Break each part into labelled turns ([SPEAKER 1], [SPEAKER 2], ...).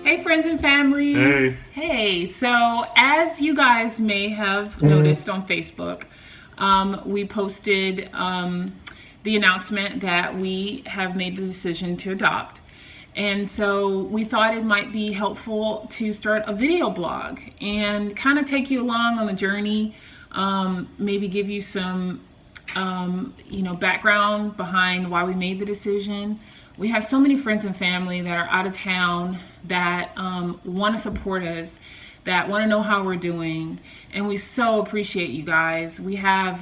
[SPEAKER 1] Hey, friends and family.
[SPEAKER 2] Hey.
[SPEAKER 1] Hey, so as you guys may have noticed on Facebook, we posted the announcement that we have made the decision to adopt. And so we thought it might be helpful to start a video blog and kind of take you along on the journey, maybe give you some background behind why we made the decision. We have so many friends and family that are out of town that want to support us, that want to know how we're doing, and we so appreciate you guys. We have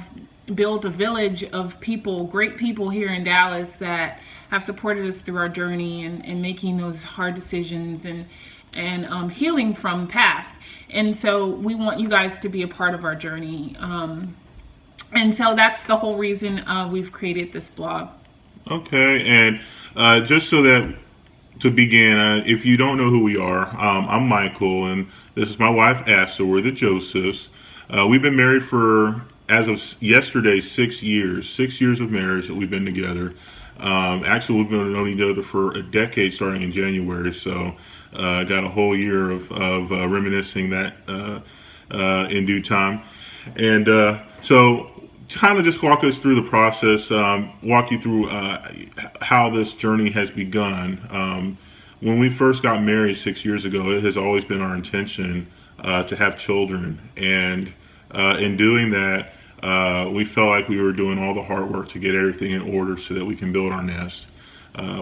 [SPEAKER 1] built a village of people, great people here in Dallas that have supported us through our journey and making those hard decisions and healing from past. And so we want you guys to be a part of our journey. And so that's the whole reason we've created this blog.
[SPEAKER 2] Okay, and just so that to begin, if you don't know who we are, I'm Michael, and this is my wife Asta. We're the Josephs. We've been married for, as of yesterday, 6 years. 6 years of marriage that we've been together. Actually, we've been known each other for a decade, starting in January. So, got a whole year of reminiscing that in due time, and so. Kind of just walk us through the process, walk you through how this journey has begun. When we first got married 6 years ago, it has always been our intention to have children. And in doing that, we felt like we were doing all the hard work to get everything in order so that we can build our nest.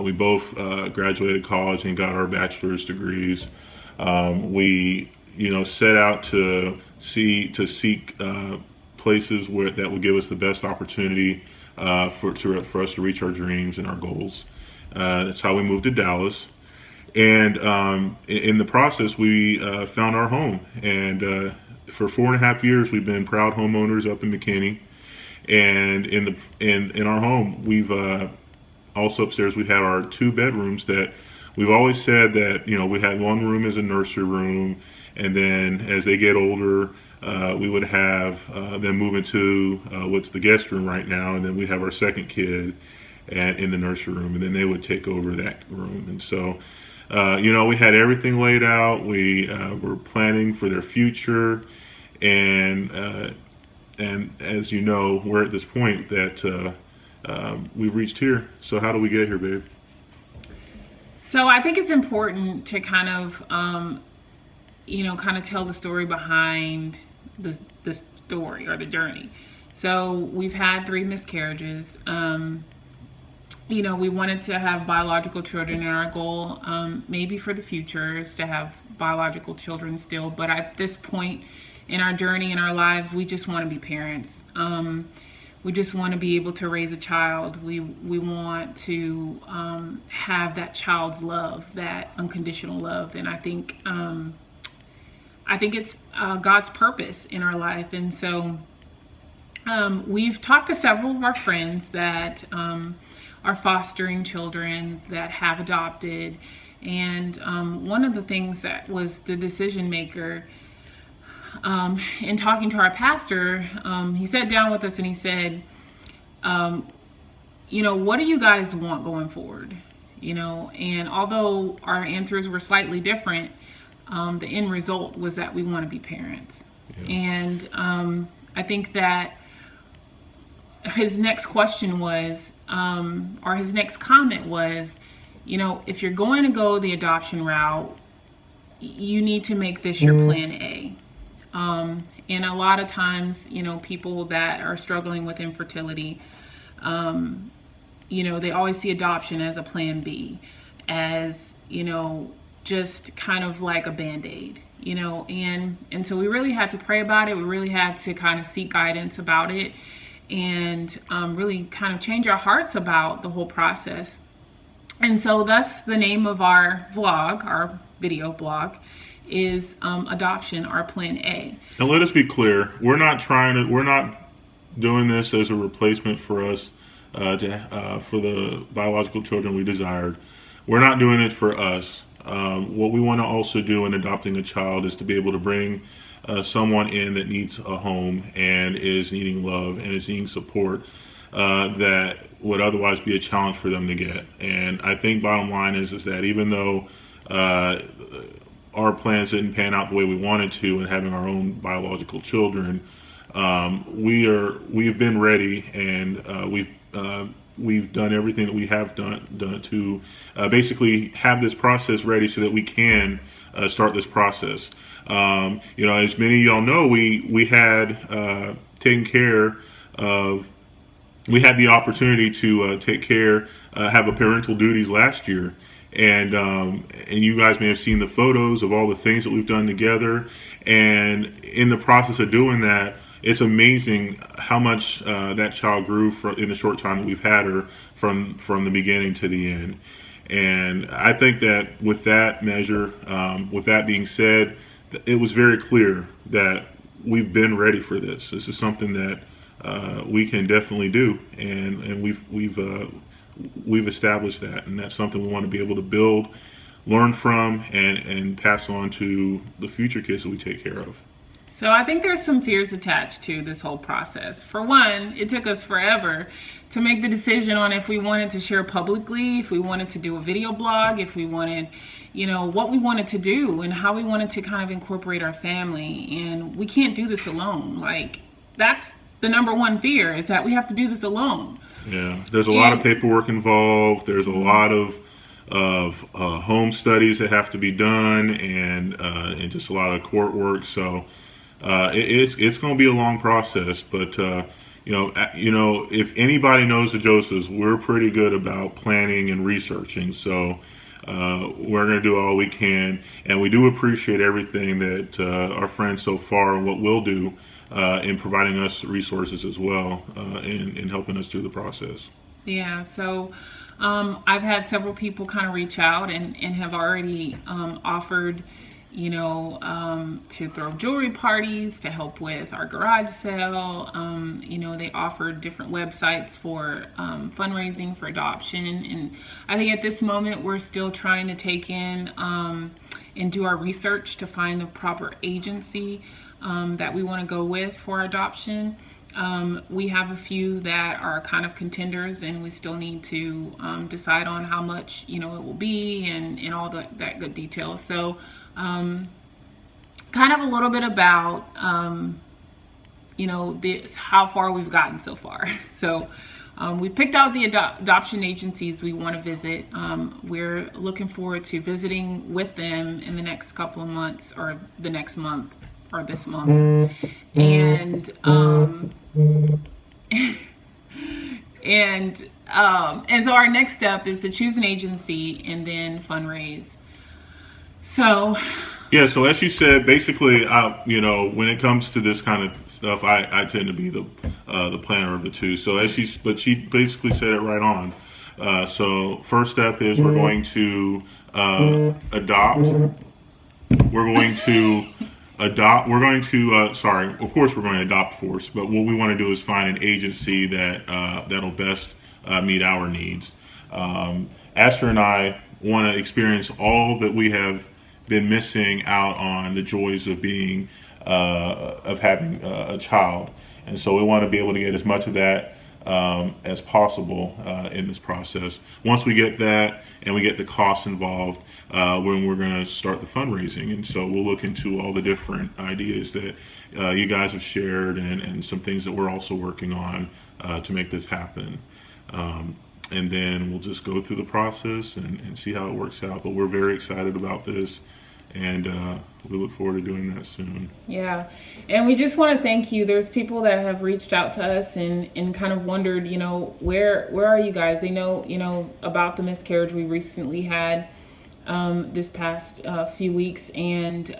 [SPEAKER 2] We both graduated college and got our bachelor's degrees. We, set out to seek places where that will give us the best opportunity for us to reach our dreams and our goals. That's how we moved to Dallas, and in the process, we found our home. And for 4.5 years, we've been proud homeowners up in McKinney. And in our home, we've also upstairs we have our 2 bedrooms that we've always said that we had one room as a nursery room, and then as they get older. We would have them move into what's the guest room right now, and then we have our second kid in the nursery room, and then they would take over that room. And so, we had everything laid out. We were planning for their future, and as you know, we're at this point that we've reached here. So how do we get here, babe?
[SPEAKER 1] So I think it's important to kind of tell the story behind the story or the journey. So we've had 3 miscarriages. We wanted to have biological children, and our goal, maybe for the future, is to have biological children still. But at this point in our journey, in our lives, we just want to be parents. We just want to be able to raise a child. We want to have that child's love, that unconditional love, and I think it's God's purpose in our life. And so we've talked to several of our friends that are fostering children, that have adopted. And one of the things that was the decision maker in talking to our pastor, he sat down with us and he said, what do you guys want going forward? And although our answers were slightly different, the end result was that we want to be parents. Yeah. And I think that his next question was, or his next comment was, if you're going to go the adoption route, you need to make this your plan A. And a lot of times, people that are struggling with infertility, they always see adoption as a plan B, as, just kind of like a Band-Aid, and so we really had to pray about it. We really had to kind of seek guidance about it, and really kind of change our hearts about the whole process. And so thus the name of our vlog, our video blog, is Adoption, Our Plan A.
[SPEAKER 2] And let us be clear, we're not doing this as a replacement for us for the biological children we desired. We're not doing it for us. What we want to also do in adopting a child is to be able to bring someone in that needs a home and is needing love and is needing support that would otherwise be a challenge for them to get. And I think bottom line is that even though uh, our plans didn't pan out the way we wanted to, and having our own biological children, we've been ready, and we've done everything that we have done to basically have this process ready so that we can start this process. As many of y'all know, we had taken care of. We had the opportunity to take care, have a parental duties last year, and you guys may have seen the photos of all the things that we've done together. And in the process of doing that, it's amazing how much that child grew in the short time that we've had her from the beginning to the end. And I think that with that measure, with that being said, it was very clear that we've been ready for this. This is something that we can definitely do, and we've established that, and that's something we want to be able to build, learn from, and pass on to the future kids that we take care of.
[SPEAKER 1] So I think there's some fears attached to this whole process. For one, it took us forever to make the decision on if we wanted to share publicly, if we wanted to do a video blog, if we wanted, what we wanted to do and how we wanted to kind of incorporate our family. And we can't do this alone. Like, that's the number one fear, is that we have to do this alone.
[SPEAKER 2] Yeah, there's a lot of paperwork involved. There's a lot of home studies that have to be done, and just a lot of court work. So it's going to be a long process. But if anybody knows the Josephs, we're pretty good about planning and researching. So we're going to do all we can, and we do appreciate everything that our friends so far and what we'll do in providing us resources as well, in helping us through the process.
[SPEAKER 1] Yeah, so I've had several people kind of reach out and have already offered, to throw jewelry parties to help with our garage sale. They offered different websites for fundraising for adoption. And I think at this moment we're still trying to take in and do our research to find the proper agency that we want to go with for adoption. We have a few that are kind of contenders, and we still need to decide on how much it will be and all that good detail. So kind of a little bit about how far we've gotten so far. So we picked out the adoption agencies we want to visit. We're looking forward to visiting with them in the next couple of months, or the next month, or this month. And so our next step is to choose an agency and then fundraise. So
[SPEAKER 2] yeah, so as she said, basically, when it comes to this kind of stuff, I tend to be the planner of the two. So but she basically said it right on. So first step is we're going to adopt. We're going to adopt. We're going to of course we're going to adopt first, but what we want to do is find an agency that'll best meet our needs. Esther and I want to experience all that we have been missing out on, the joys of being of having a child, and so we want to be able to get as much of that as possible in this process. Once we get that and we get the costs involved, when we're going to start the fundraising. And so we'll look into all the different ideas that you guys have shared, and some things that we're also working on to make this happen. And then we'll just go through the process and see how it works out. But we're very excited about this, and we look forward to doing that soon.
[SPEAKER 1] Yeah, and we just want to thank you. There's people that have reached out to us and kind of wondered, where are you guys? They know, about the miscarriage we recently had this past few weeks, and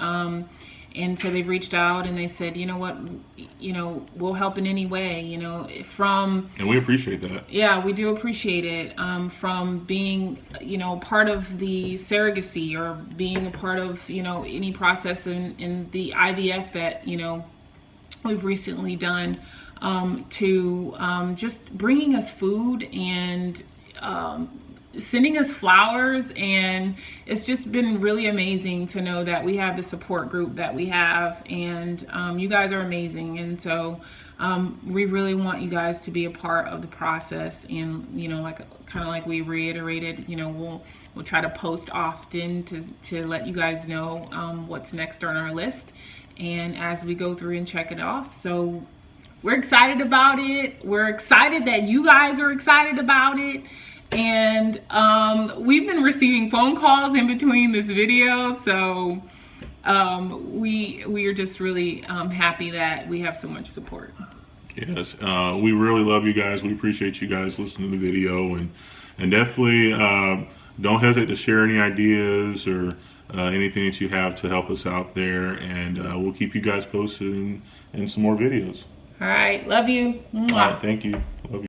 [SPEAKER 1] so they've reached out and they said, we'll help in any way,
[SPEAKER 2] and we appreciate that.
[SPEAKER 1] Yeah, we do appreciate it. From being, part of the surrogacy, or being a part of, any process in the IVF that, we've recently done, to just bringing us food and sending us flowers. And it's just been really amazing to know that we have the support group that we have, and you guys are amazing. And so We really want you guys to be a part of the process, and like kind of like we reiterated, we'll try to post often to let you guys know what's next on our list, and as we go through and check it off. So we're excited about it. We're excited that you guys are excited about it. And we've been receiving phone calls in between this video, so we are just really happy that we have so much support.
[SPEAKER 2] Yes, we really love you guys. We appreciate you guys listening to the video, and definitely don't hesitate to share any ideas or anything that you have to help us out there, and we'll keep you guys posted in some more videos.
[SPEAKER 1] All right, love you.
[SPEAKER 2] All right, thank you. Love you.